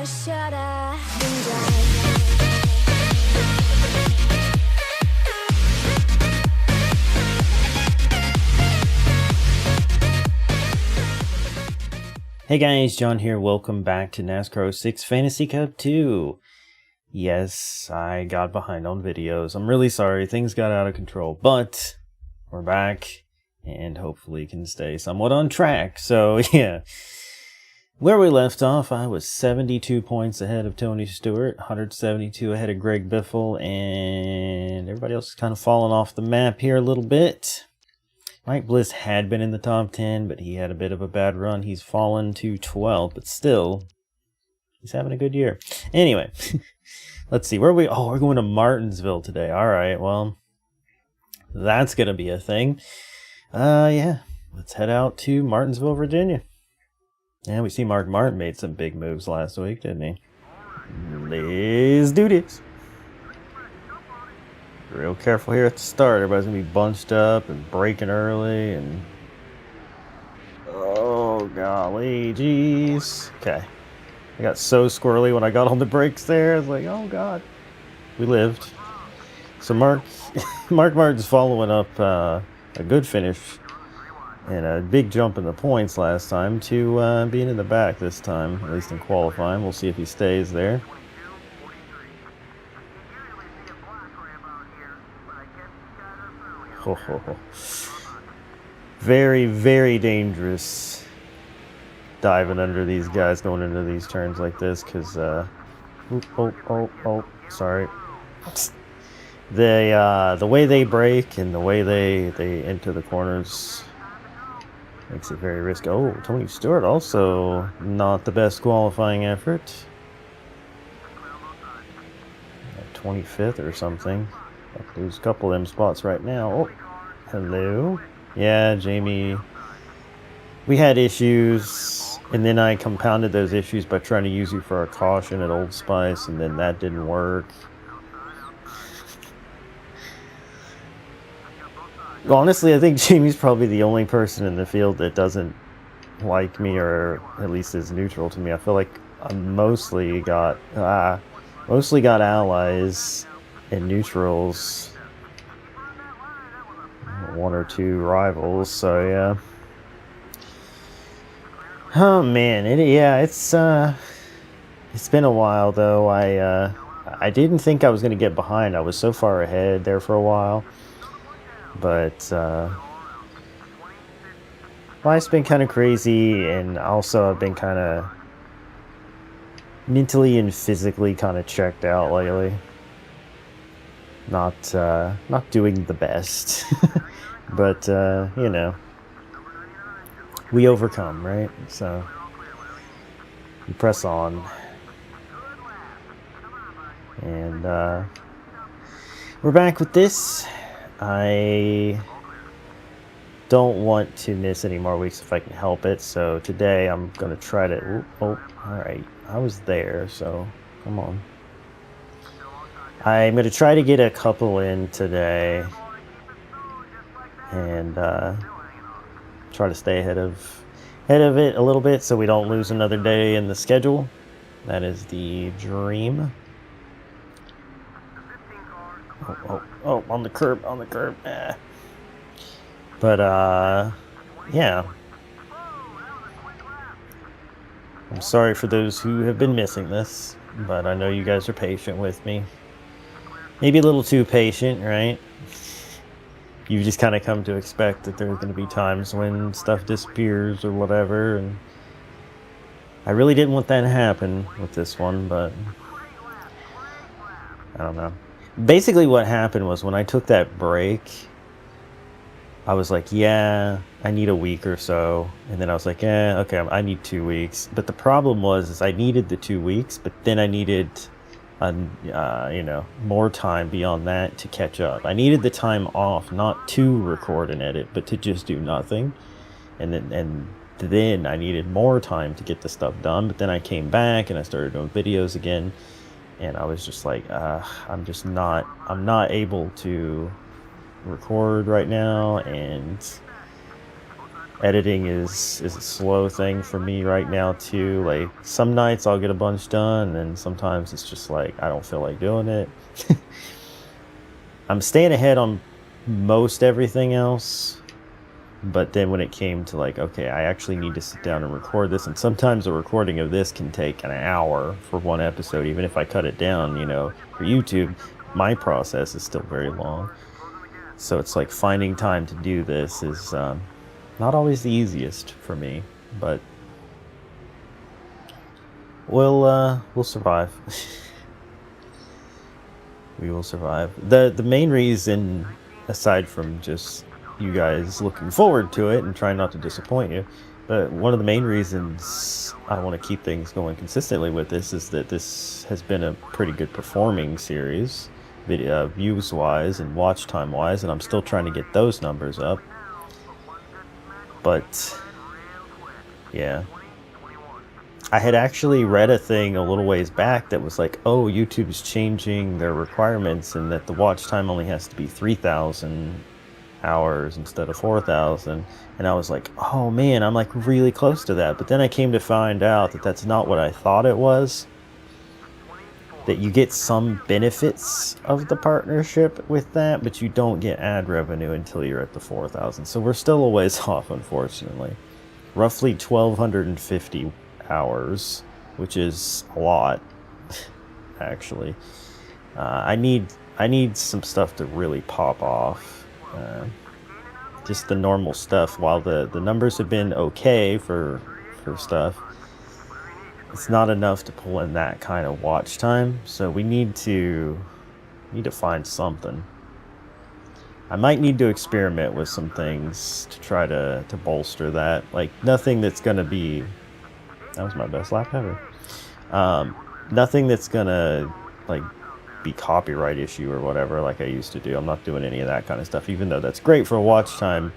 should have been driving. Hey guys, John here. Welcome back to NASCAR 06 Fantasy Cup 2. Yes, I got behind on videos. I'm really sorry. Things got out of control, but we're back and hopefully can stay somewhat on track. So yeah, where we left off, I was 72 points ahead of Tony Stewart, 172 ahead of Greg Biffle, and everybody else is kind of falling off the map here a little bit. Mike Bliss had been in the top 10, but he had a bit of a bad run. He's fallen to 12, but still, he's having a good year. Anyway, let's see. Where are we? Oh, we're going to Martinsville today. All right, well, that's going to be a thing. Yeah, let's head out to Martinsville, Virginia. Yeah, we see Mark Martin made some big moves last week, didn't he? Let's do this. Real careful here at the start. Everybody's going to be bunched up and braking early and... Oh, golly, jeez. Okay. I got so squirrely when I got on the brakes there. I was like, oh, God. We lived. So Mark Martin's following up a good finish and a big jump in the points last time to being in the back this time, at least in qualifying. We'll see if he stays there. Oh. Very, very dangerous diving under these guys going into these turns like this because, sorry. The way they brake and the way they enter the corners makes it very risky. Oh, Tony Stewart also not the best qualifying effort. 25th or something. I'll lose a couple of them spots right now. Oh, hello. Yeah, Jamie. We had issues, and then I compounded those issues by trying to use you for a caution at Old Spice, and then that didn't work. Honestly, I think Jamie's probably the only person in the field that doesn't like me, or at least is neutral to me. I feel like I mostly got allies and neutrals, one or two rivals. So yeah. Oh man, it's been a while though. I didn't think I was gonna get behind. I was so far ahead there for a while, but life's been kind of crazy, and also I've been kind of mentally and physically kind of checked out lately. Not doing the best, but you know, we overcome, right? So you press on, and we're back with this. I don't want to miss any more weeks if I can help it, so today I'm gonna try to... Oh, alright, I was there, so come on. I'm going to try to get a couple in today and try to stay ahead of it a little bit so we don't lose another day in the schedule. That is the dream. Oh, on the curb. But, yeah. I'm sorry for those who have been missing this, but I know you guys are patient with me. Maybe a little too patient, right? You just kind of come to expect that there's going to be times when stuff disappears or whatever, and I really didn't want that to happen with this one, but I don't know. Basically what happened was when I took that break, I was like, yeah, I need a week or so, and then I was like, yeah, okay, I need 2 weeks. But the problem was I needed the 2 weeks, but then I needed more time beyond that to catch up. I needed the time off, not to record and edit, but to just do nothing. And then I needed more time to get the stuff done. But then I came back and I started doing videos again, and I was just like, I'm not able to record right now, and editing is a slow thing for me right now too. Like some nights I'll get a bunch done, and sometimes it's just like I don't feel like doing it. I'm staying ahead on most everything else, but then when it came to like, okay, I actually need to sit down and record this, and sometimes a recording of this can take an hour for one episode, even if I cut it down, you know, for YouTube, my process is still very long. So it's like finding time to do this is not always the easiest for me, but we'll survive. We will survive. The main reason, aside from just you guys looking forward to it and trying not to disappoint you, but one of the main reasons I want to keep things going consistently with this is that this has been a pretty good performing series, video views wise and watch time wise, and I'm still trying to get those numbers up. But yeah, I had actually read a thing a little ways back that was like, oh, YouTube's changing their requirements and that the watch time only has to be 3,000 hours instead of 4,000. And I was like, oh man, I'm like really close to that. But then I came to find out that that's not what I thought it was. That you get some benefits of the partnership with that, but you don't get ad revenue until you're at the 4,000. So we're still a ways off, unfortunately. Roughly 1,250 hours, which is a lot, actually. I need some stuff to really pop off. Just the normal stuff. While the numbers have been okay for stuff, it's not enough to pull in that kind of watch time. So we need to find something. I might need to experiment with some things to try to bolster that. Like nothing that's gonna be. That was my best lap ever. Nothing that's gonna like be copyright issue or whatever like I used to do. I'm not doing any of that kind of stuff, even though that's great for watch time,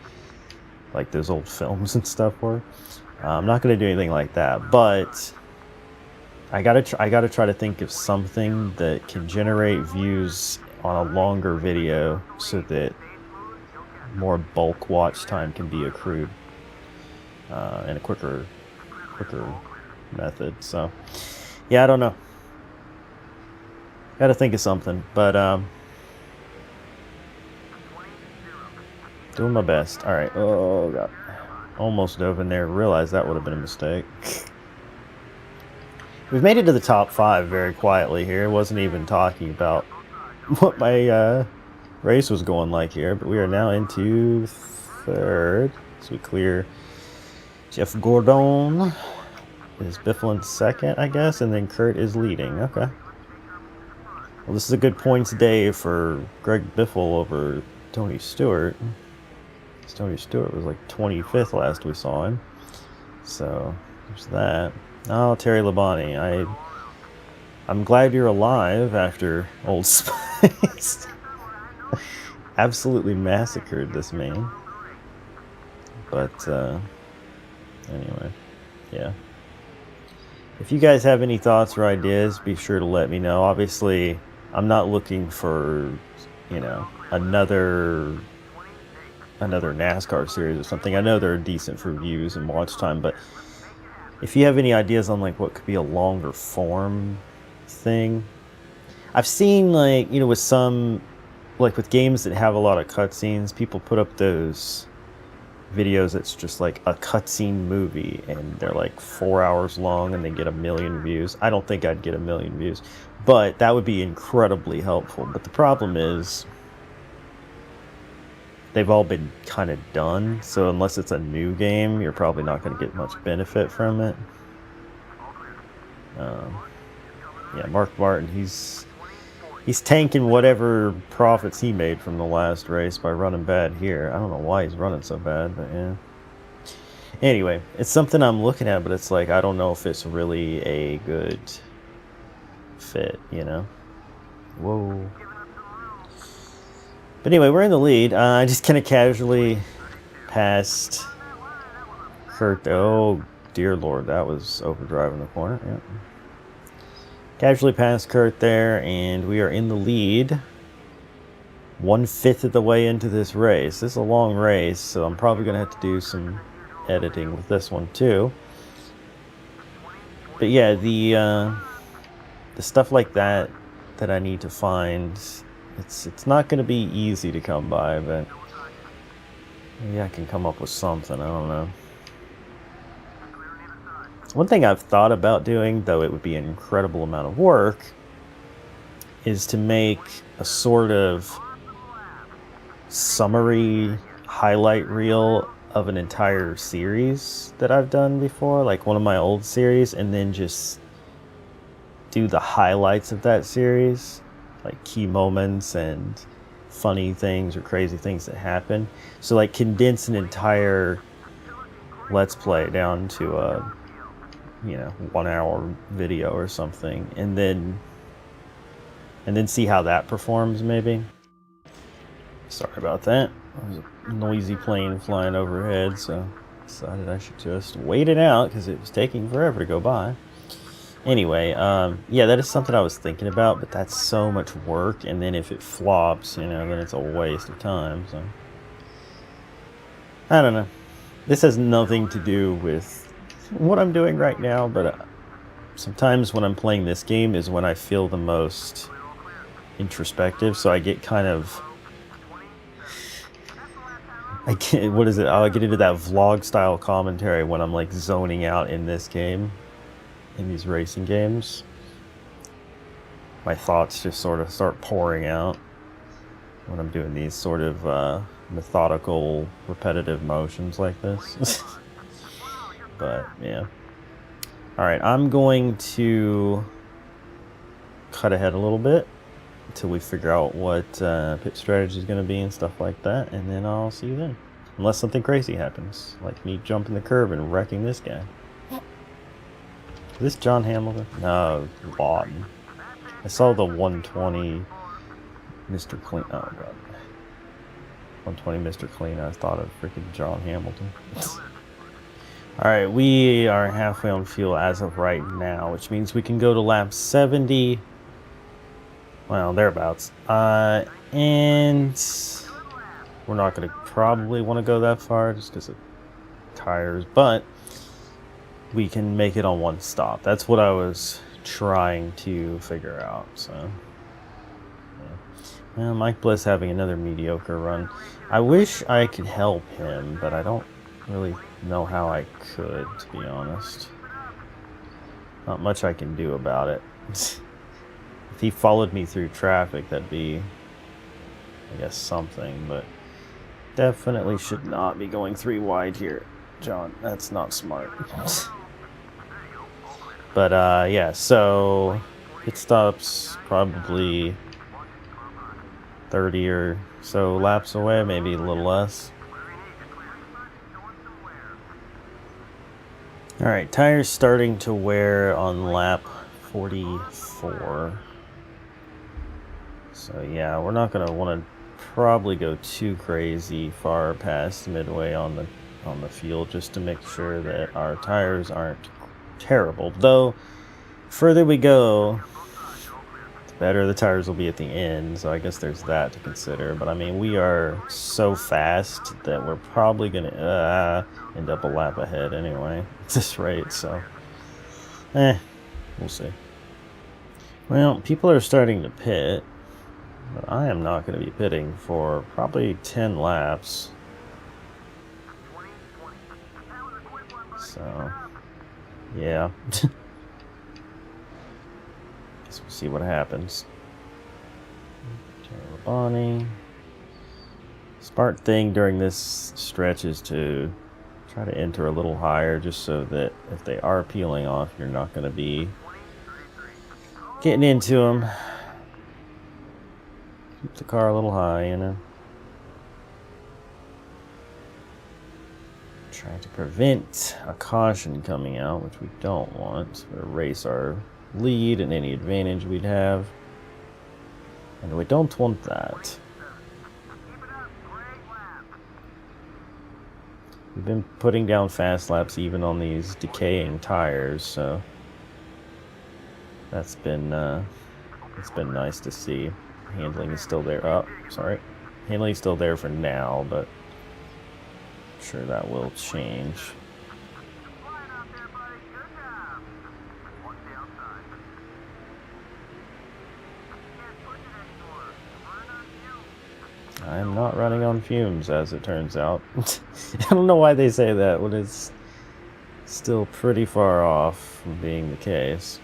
like those old films and stuff were. I'm not gonna do anything like that, but I gotta try to think of something that can generate views on a longer video so that more bulk watch time can be accrued in a quicker method. So yeah, I don't know, gotta think of something, but doing my best. All right. Oh god, almost dove in there, realized that would have been a mistake. We've made it to the top 5 very quietly here. I wasn't even talking about what my race was going like here, but we are now into 3rd. So we clear Jeff Gordon. Is Biffle in 2nd, I guess, and then Kurt is leading. Okay. Well, this is a good points day for Greg Biffle over Tony Stewart. Tony Stewart was like 25th last we saw him. So there's that. Oh, Terry Labonte, I'm glad you're alive after Old Spice absolutely massacred this man. But anyway, yeah. If you guys have any thoughts or ideas, be sure to let me know. Obviously, I'm not looking for, you know, another NASCAR series or something. I know they're decent for views and watch time, but if you have any ideas on like what could be a longer form thing, I've seen like, you know, with some, like with games that have a lot of cutscenes, people put up those videos that's just like a cutscene movie and they're like 4 hours long and they get 1 million views. I don't think I'd get 1 million views, but that would be incredibly helpful. But the problem is they've all been kind of done, so unless it's a new game, you're probably not going to get much benefit from it. Yeah, Mark Martin, he's tanking whatever profits he made from the last race by running bad here. I don't know why he's running so bad, but yeah. Anyway, it's something I'm looking at, but it's like I don't know if it's really a good fit, you know? Whoa. But anyway, we're in the lead. I just kind of casually passed Kurt. Oh, dear Lord, that was overdriving the corner. Yep. Casually passed Kurt there, and we are in the lead. 1/5 of the way into this race. This is a long race, so I'm probably going to have to do some editing with this one too. But yeah, the stuff like that I need to find, it's not going to be easy to come by, but maybe I can come up with something. I don't know. One thing I've thought about doing, though it would be an incredible amount of work, is to make a sort of summary highlight reel of an entire series that I've done before, like one of my old series, and then just do the highlights of that series, like key moments and funny things or crazy things that happen. So like condense an entire Let's Play down to a 1 hour video or something, and then see how that performs. Maybe. Sorry about that. There's a noisy plane flying overhead, so decided I should just wait it out because it was taking forever to go by. Anyway, yeah, that is something I was thinking about, but that's so much work, and then if it flops, then it's a waste of time. So I don't know. This has nothing to do with what I'm doing right now, but sometimes when I'm playing this game is when I feel the most introspective, so I get kind of... I'll get into that vlog style commentary when I'm like zoning out in this game, in these racing games. My thoughts just sort of start pouring out when I'm doing these sort of methodical, repetitive motions like this. But yeah. Alright, I'm going to cut ahead a little bit until we figure out what pit strategy is going to be and stuff like that, and then I'll see you then. Unless something crazy happens, like me jumping the curb and wrecking this guy. Is this John Hamilton? No, Lawton. I saw the 120 Mr. Clean. Oh god. 120 Mr. Clean. I thought of freaking John Hamilton. Alright, we are halfway on fuel as of right now, which means we can go to lap 70. Well, thereabouts. And we're not going to probably want to go that far just because of tires, but we can make it on one stop. That's what I was trying to figure out. So, yeah. Well, Mike Bliss having another mediocre run. I wish I could help him, but I don't really know how I could, to be honest. Not much I can do about it. If he followed me through traffic, that'd be, I guess, something, but definitely should not be going 3 wide here, John. That's not smart. But, yeah, so pit stops probably 30 or so laps away, maybe a little less. Alright, tires starting to wear on lap 44. So yeah, we're not gonna want to probably go too crazy far past midway on the field, just to make sure that our tires aren't terrible. Though, further we go, the better the tires will be at the end. So I guess there's that to consider. But I mean, we are so fast that we're probably gonna end up a lap ahead anyway at this rate. So, we'll see. Well, people are starting to pit. But I am not going to be pitting for probably 10 laps. So, yeah. Guess we'll see what happens. Bonnie. Smart thing during this stretch is to try to enter a little higher, just so that if they are peeling off, you're not going to be getting into them. Keep the car a little high, Trying to prevent a caution coming out, which we don't want. We'll erase our lead and any advantage we'd have. And we don't want that. We've been putting down fast laps even on these decaying tires, so that's been it's been nice to see. Handling is still there. Oh, sorry. Handling is still there for now, but sure that will change. I'm not running on fumes, as it turns out. I don't know why they say that when it's still pretty far off from being the case.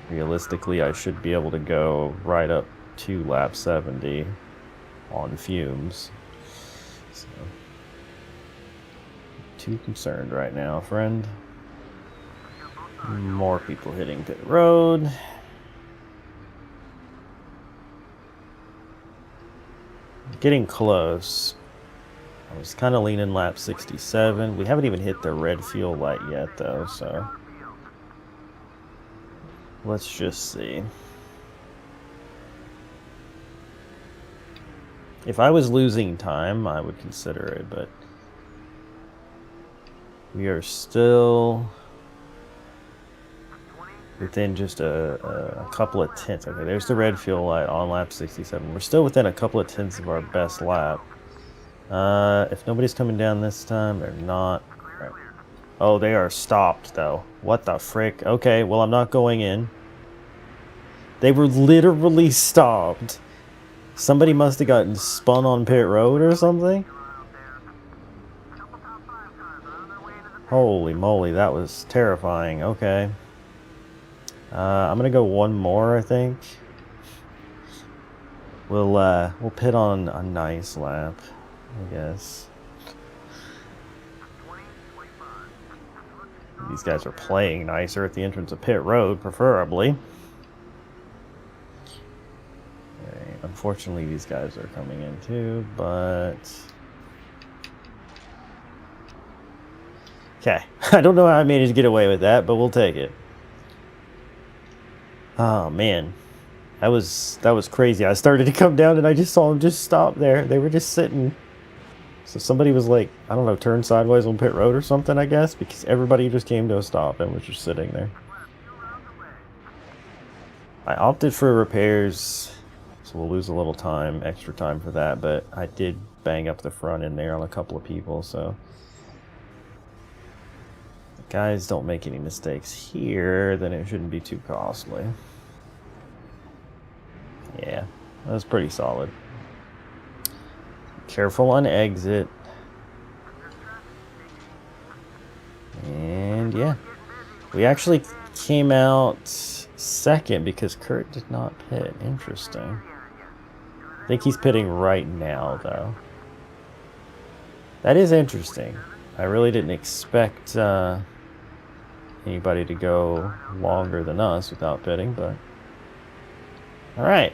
Realistically, I should be able to go right up to lap 70 on fumes. So, too concerned right now, friend. More people hitting pit road. Getting close. I was kind of leaning lap 67. We haven't even hit the red fuel light yet, though, so let's just see. If I was losing time, I would consider it, but we are still within just a couple of tenths. Okay, there's the red fuel light on lap 67. We're still within a couple of tenths of our best lap. If nobody's coming down this time, they're not. Right. Oh, they are stopped, though. What the frick? Okay, well, I'm not going in. They were literally stopped. Somebody must have gotten spun on pit road or something. Holy moly, that was terrifying. Okay. I'm gonna go one more, I think. We'll pit on a nice lap, I guess. These guys are playing nicer at the entrance of pit road, preferably. Okay, unfortunately, these guys are coming in too, but okay. I don't know how I managed to get away with that, but we'll take it. Oh man, that was crazy. I started to come down and I just saw them just stop there. They were just sitting. So somebody was like, I don't know, turned sideways on pit road or something, I guess, because everybody just came to a stop and was just sitting there. I opted for repairs, so we'll lose a little time, extra time for that, but I did bang up the front end there on a couple of people, so guys don't make any mistakes here, then it shouldn't be too costly. Yeah, that was pretty solid. Careful on exit. And yeah, we actually came out second because Kurt did not pit. Interesting. I think he's pitting right now, though. That is interesting. I really didn't expect anybody to go longer than us without pitting, but all right.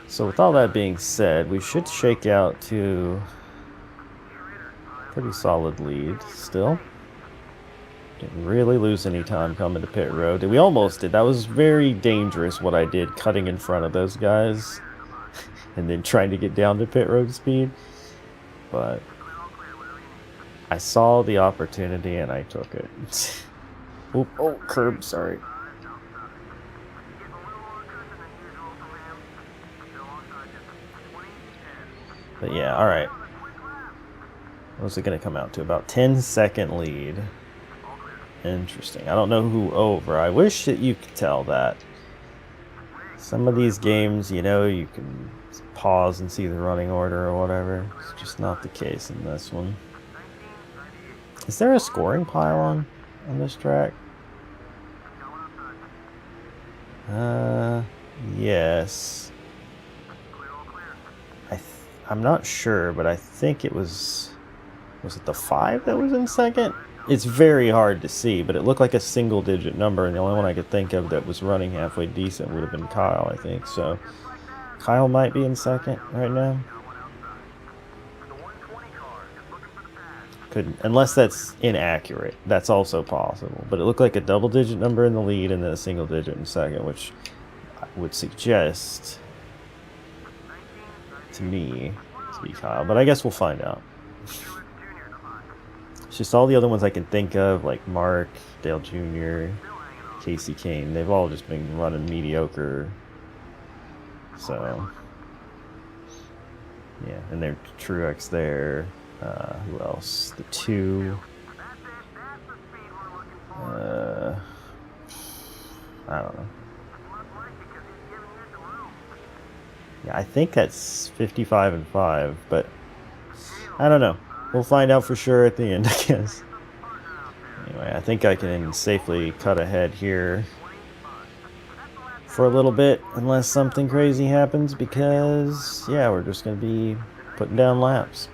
So with all that being said, we should shake out to a pretty solid lead still. Didn't really lose any time coming to pit road. We almost did. That was very dangerous what I did, cutting in front of those guys and then trying to get down to pit road speed. But I saw the opportunity and I took it. Oop, oh, curb, sorry. But yeah, alright. What's it going to come out to? About 10-second lead. Interesting. I don't know who over. I wish that you could tell that. Some of these games, you know, you can pause and see the running order or whatever. It's just not the case in this one. Is there a scoring pylon on this track? Yes. I'm not sure, but I think it was it the 5 that was in second? It's very hard to see, but it looked like a single-digit number, and the only one I could think of that was running halfway decent would have been Kyle, I think. So Kyle might be in second right now. Couldn't, unless that's inaccurate. That's also possible. But it looked like a double-digit number in the lead and then a single-digit in second, which I would suggest to me to be Kyle. But I guess we'll find out. It's just all the other ones I can think of, like Mark, Dale Jr., Casey Kane. They've all just been running mediocre. So Yeah, and there's Truex there. Who else? The 2. I don't know. Yeah, I think that's 55 and 5, but I don't know. We'll find out for sure at the end, I guess. Anyway, I think I can safely cut ahead here for a little bit, unless something crazy happens, because, yeah, we're just going to be putting down laps.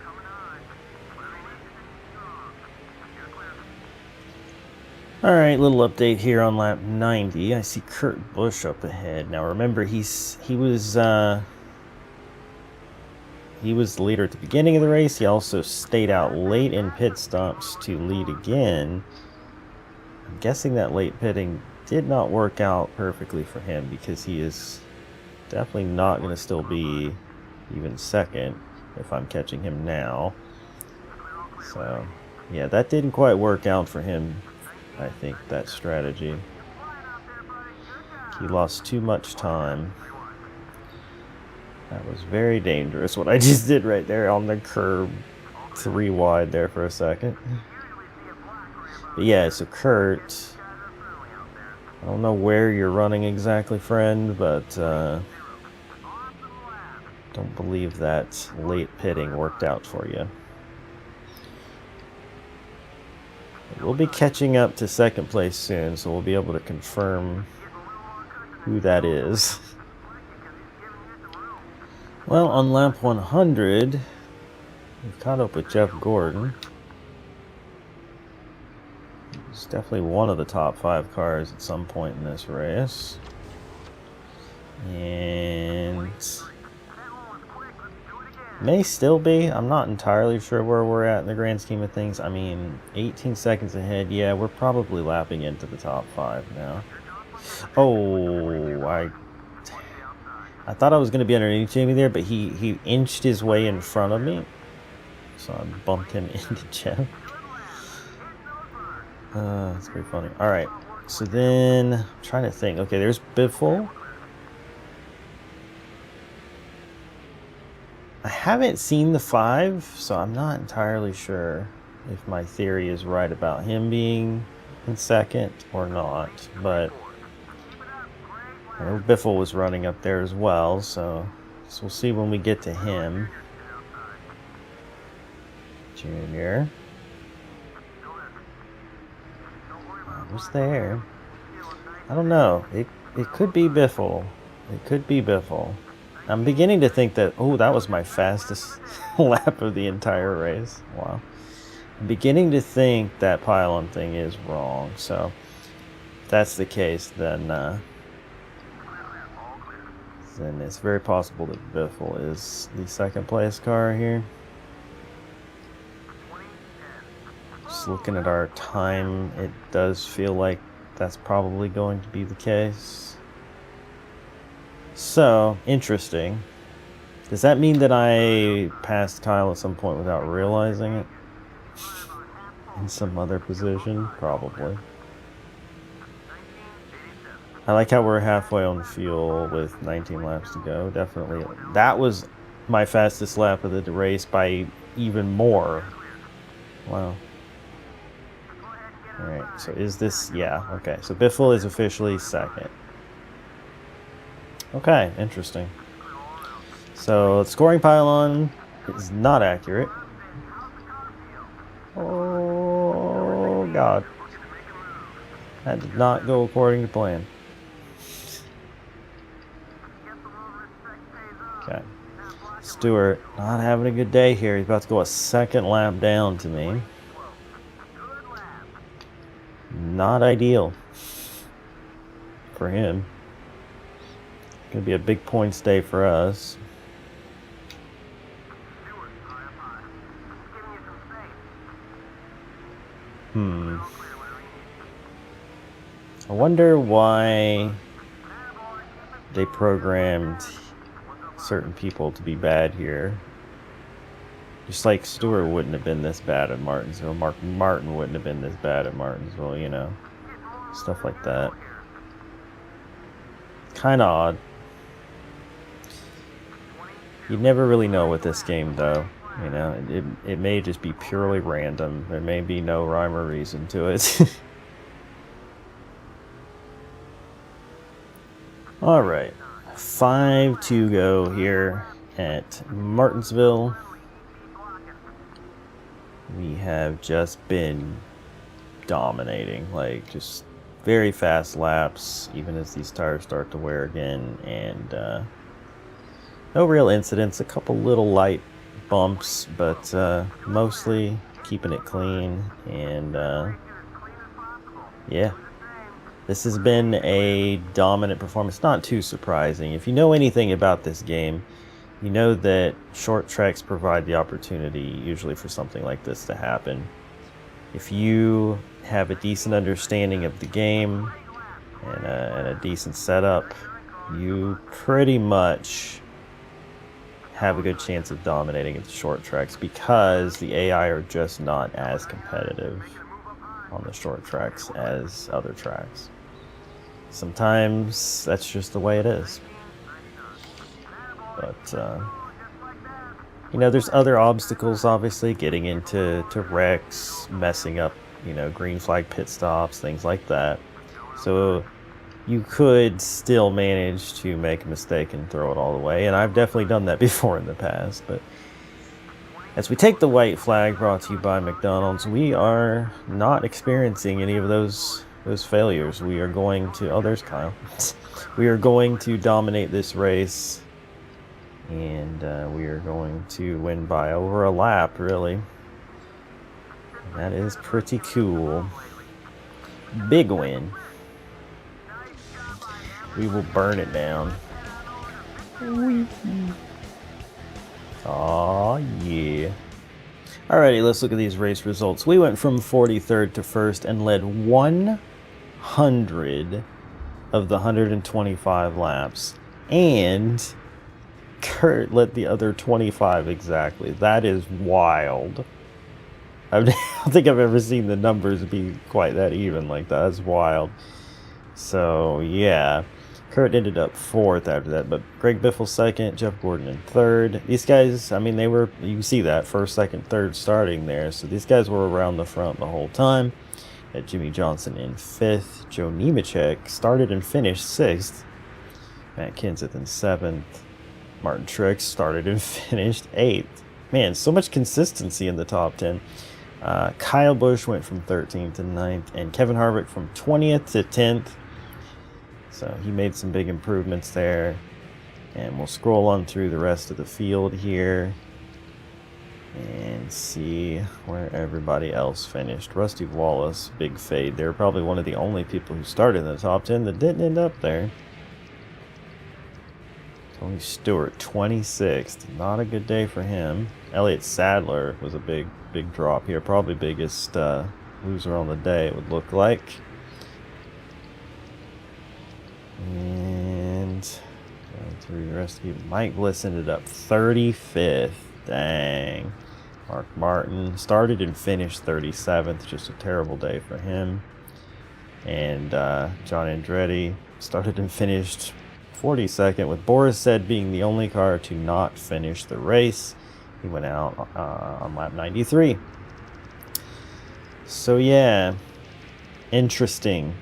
Alright, little update here on lap 90. I see Kurt Busch up ahead. Now remember, he was the leader at the beginning of the race. He also stayed out late in pit stops to lead again. I'm guessing that late pitting did not work out perfectly for him, because he is definitely not going to still be even second if I'm catching him now. So, yeah, that didn't quite work out for him, I think, that strategy. He lost too much time. That was very dangerous, what I just did right there on the curb. 3 wide there for a second. But yeah, so Kurt, I don't know where you're running exactly, friend, but don't believe that late pitting worked out for you. We'll be catching up to second place soon, so we'll be able to confirm who that is. Well, on lap 100, we've caught up with Jeff Gordon. He's definitely one of the top 5 cars at some point in this race. And may still be. I'm not entirely sure where we're at in the grand scheme of things. I mean, 18 seconds ahead. Yeah, we're probably lapping into the top 5 now. Oh, I thought I was going to be underneath Jamie there, but he inched his way in front of me. So I bumped him into Jeff. That's pretty funny. Alright, so then, I'm trying to think. Okay, there's Biffle. I haven't seen the 5, so I'm not entirely sure if my theory is right about him being in second or not, but I know Biffle was running up there as well, so we'll see when we get to him. Junior. Who's there? I don't know. It could be Biffle. It could be Biffle. I'm beginning to think that, oh, that was my fastest lap of the entire race. Wow. I'm beginning to think that pylon thing is wrong. So, if that's the case, then it's very possible that Biffle is the second place car here. Just looking at our time, it does feel like that's probably going to be the case. So, interesting. Does that mean that I passed Kyle at some point without realizing it? In some other position? Probably. I like how we're halfway on fuel with 19 laps to go. Definitely. That was my fastest lap of the race by even more. Wow. Alright, so is this... Yeah, okay. So Biffle is officially second. Okay, interesting. So, the scoring pylon is not accurate. Oh, God. That did not go according to plan. Okay. Stewart, not having a good day here. He's about to go a second lap down to me. Not ideal for him. Gonna be a big points day for us. I wonder why they programmed certain people to be bad here. Just like Stewart wouldn't have been this bad at Martinsville. Martin wouldn't have been this bad at Martinsville, you know. Stuff like that. Kind of odd. You never really know with this game, though. You know, it may just be purely random. There may be no rhyme or reason to it. Alright, 5 to go here at Martinsville. We have just been dominating, like just very fast laps, even as these tires start to wear again, and no real incidents, a couple little light bumps, but mostly keeping it clean, and yeah. This has been a dominant performance, not too surprising. If you know anything about this game, you know that short tracks provide the opportunity usually for something like this to happen. If you have a decent understanding of the game and a decent setup, you pretty much have a good chance of dominating at the short tracks because the AI are just not as competitive on the short tracks as other tracks. Sometimes that's just the way it is. But, you know, there's other obstacles, obviously, getting into wrecks, messing up, you know, green flag pit stops, things like that. So you could still manage to make a mistake and throw it all away, and I've definitely done that before in the past. But as we take the white flag, brought to you by McDonald's, we are not experiencing any of those failures. We are going to, oh, there's Kyle. We are going to dominate this race, and we are going to win by over a lap, really. And that is pretty cool. Big win. We will burn it down. Aw, yeah. Alrighty, let's look at these race results. We went from 43rd to 1st and led 100 of the 125 laps. And Kurt led the other 25 exactly. That is wild. I don't think I've ever seen the numbers be quite that even like that. That's wild. So, yeah. Kurt ended up 4th after that, but Greg Biffle 2nd, Jeff Gordon in 3rd. These guys, I mean, they were, you can see that, 1st, 2nd, 3rd starting there. So these guys were around the front the whole time. Had Jimmy Johnson in 5th. Joe Nemechek started and finished 6th. Matt Kenseth in 7th. Martin Truex started and finished 8th. Man, so much consistency in the top 10. Kyle Busch went from 13th to 9th, and Kevin Harvick from 20th to 10th. So he made some big improvements there. And we'll scroll on through the rest of the field here and see where everybody else finished. Rusty Wallace, big fade. They're probably one of the only people who started in the top 10 that didn't end up there. Tony Stewart, 26th. Not a good day for him. Elliott Sadler was a big drop here. Probably biggest loser on the day, it would look like. And going through the rest of you, Mike Bliss ended up 35th. Dang. Mark Martin started and finished 37th. Just a terrible day for him. And John Andretti started and finished 42nd, with Boris Said being the only car to not finish the race. He went out on lap 93. So yeah, interesting.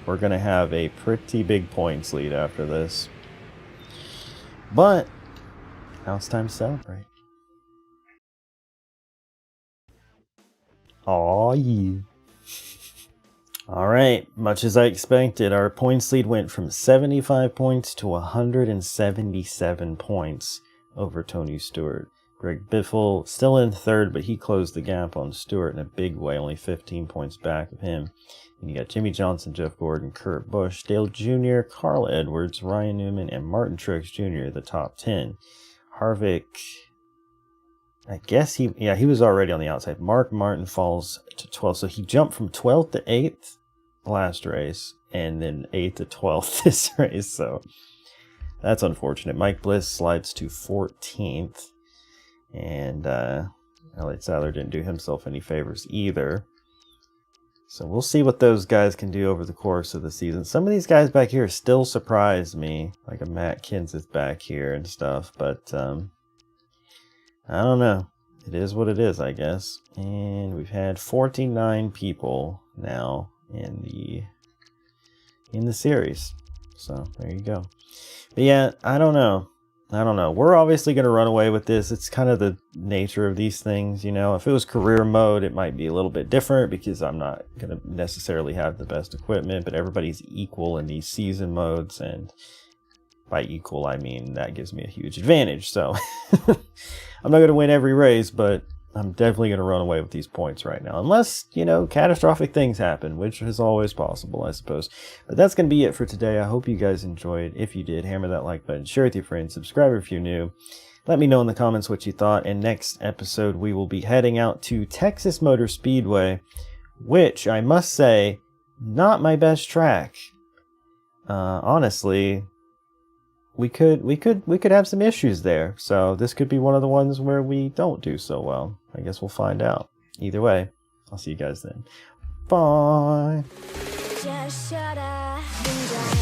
We're going to have a pretty big points lead after this. But now it's time to celebrate. Aw, yeah. Alright, much as I expected, our points lead went from 75 points to 177 points over Tony Stewart. Greg Biffle still in 3rd, but he closed the gap on Stewart in a big way, only 15 points back of him. And you got Jimmy Johnson, Jeff Gordon, Kurt Busch, Dale Jr., Carl Edwards, Ryan Newman, and Martin Truex Jr., the top 10. Harvick, I guess he was already on the outside. Mark Martin falls to 12th, so he jumped from 12th to 8th last race, and then 8th to 12th this race, so that's unfortunate. Mike Bliss slides to 14th, and Elliott Sadler didn't do himself any favors either. So we'll see what those guys can do over the course of the season. Some of these guys back here still surprise me, like a Matt Kenseth back here and stuff, but I don't know. It is what it is, I guess. And we've had 49 people now in the series. So there you go. But yeah, I don't know. We're obviously going to run away with this. It's kind of the nature of these things, you know. If it was career mode, it might be a little bit different because I'm not going to necessarily have the best equipment, but everybody's equal in these season modes, and by equal, I mean that gives me a huge advantage. So I'm not going to win every race, but I'm definitely going to run away with these points right now. Unless, you know, catastrophic things happen, which is always possible, I suppose. But that's going to be it for today. I hope you guys enjoyed. If you did, hammer that like button, share with your friends, subscribe if you're new. Let me know in the comments what you thought. And next episode, we will be heading out to Texas Motor Speedway, which I must say, not my best track. Honestly, we could have some issues there. So this could be one of the ones where we don't do so well. I guess we'll find out. Either way, I'll see you guys then. Bye. Just shut up and drive.